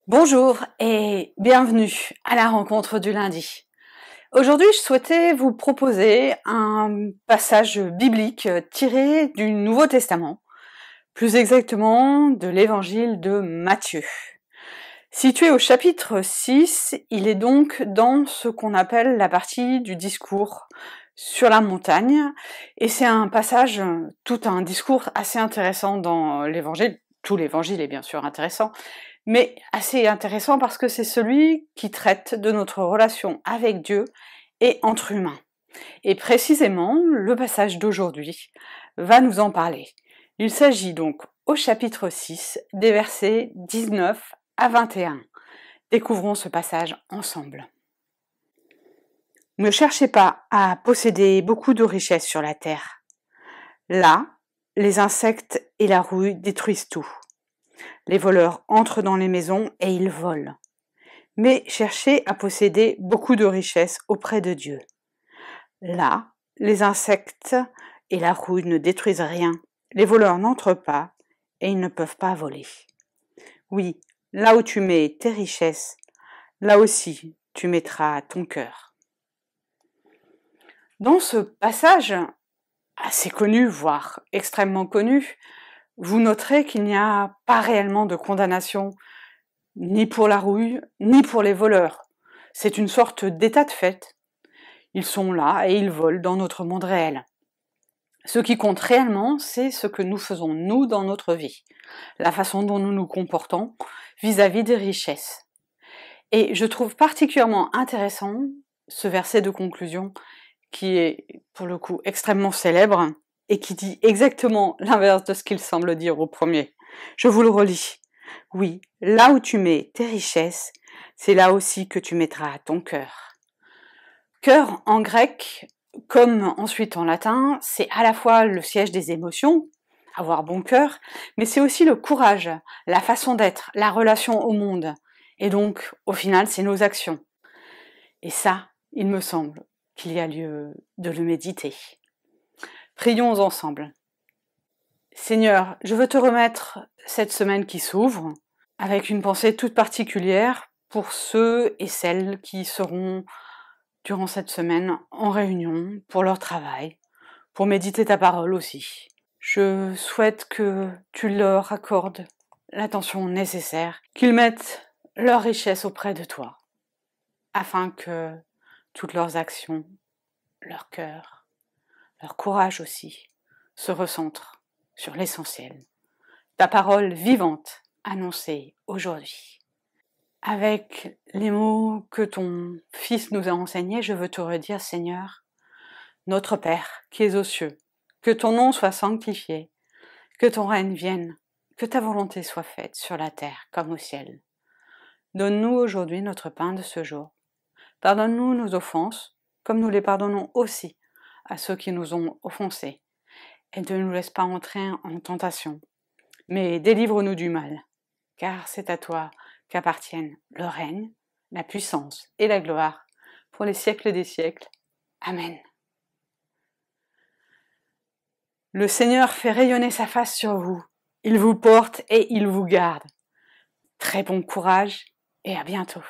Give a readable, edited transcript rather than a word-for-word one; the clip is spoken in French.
Bonjour et bienvenue à la rencontre du lundi. Aujourd'hui, je souhaitais vous proposer un passage biblique tiré du Nouveau Testament, plus exactement de l'évangile de Matthieu. Situé au chapitre 6, il est donc dans ce qu'on appelle la partie du discours sur la montagne, et c'est un passage, tout un discours assez intéressant dans l'évangile. Tout l'évangile est bien sûr intéressant, mais assez intéressant parce que c'est celui qui traite de notre relation avec Dieu et entre humains. Et précisément, le passage d'aujourd'hui va nous en parler. Il s'agit donc au chapitre 6 des versets 19 à 21. Découvrons ce passage ensemble. Ne cherchez pas à posséder beaucoup de richesses sur la terre. Là, les insectes et la rouille détruisent tout. Les voleurs entrent dans les maisons et ils volent. Mais cherchez à posséder beaucoup de richesses auprès de Dieu. Là, les insectes et la rouille ne détruisent rien. Les voleurs n'entrent pas et ils ne peuvent pas voler. Oui, là où tu mets tes richesses, là aussi tu mettras ton cœur. Dans ce passage assez connu, voire extrêmement connu, vous noterez qu'il n'y a pas réellement de condamnation, ni pour la rouille, ni pour les voleurs. C'est une sorte d'état de fait. Ils sont là et ils volent dans notre monde réel. Ce qui compte réellement, c'est ce que nous faisons, nous, dans notre vie. La façon dont nous nous comportons vis-à-vis des richesses. Et je trouve particulièrement intéressant ce verset de conclusion qui est, pour le coup, extrêmement célèbre et qui dit exactement l'inverse de ce qu'il semble dire au premier. Je vous le relis. Oui, là où tu mets tes richesses, c'est là aussi que tu mettras ton cœur. Cœur en grec, comme ensuite en latin, c'est à la fois le siège des émotions, avoir bon cœur, mais c'est aussi le courage, la façon d'être, la relation au monde. Et donc, au final, c'est nos actions. Et ça, il me semble qu'il y a lieu de le méditer. Prions ensemble. Seigneur, je veux te remettre cette semaine qui s'ouvre, avec une pensée toute particulière pour ceux et celles qui seront durant cette semaine en réunion pour leur travail, pour méditer ta parole aussi. Je souhaite que tu leur accordes l'attention nécessaire, qu'ils mettent leur richesse auprès de toi, afin que toutes leurs actions, leur cœur, leur courage aussi, se recentrent sur l'essentiel. Ta parole vivante annoncée aujourd'hui. Avec les mots que ton Fils nous a enseignés, je veux te redire, Seigneur, notre Père qui es aux cieux, que ton nom soit sanctifié, que ton règne vienne, que ta volonté soit faite sur la terre comme au ciel. Donne-nous aujourd'hui notre pain de ce jour. Pardonne-nous nos offenses, comme nous les pardonnons aussi à ceux qui nous ont offensés. Et ne nous laisse pas entrer en tentation, mais délivre-nous du mal, car c'est à toi qu'appartiennent le règne, la puissance et la gloire pour les siècles des siècles. Amen. Le Seigneur fait rayonner sa face sur vous. Il vous porte et il vous garde. Très bon courage et à bientôt.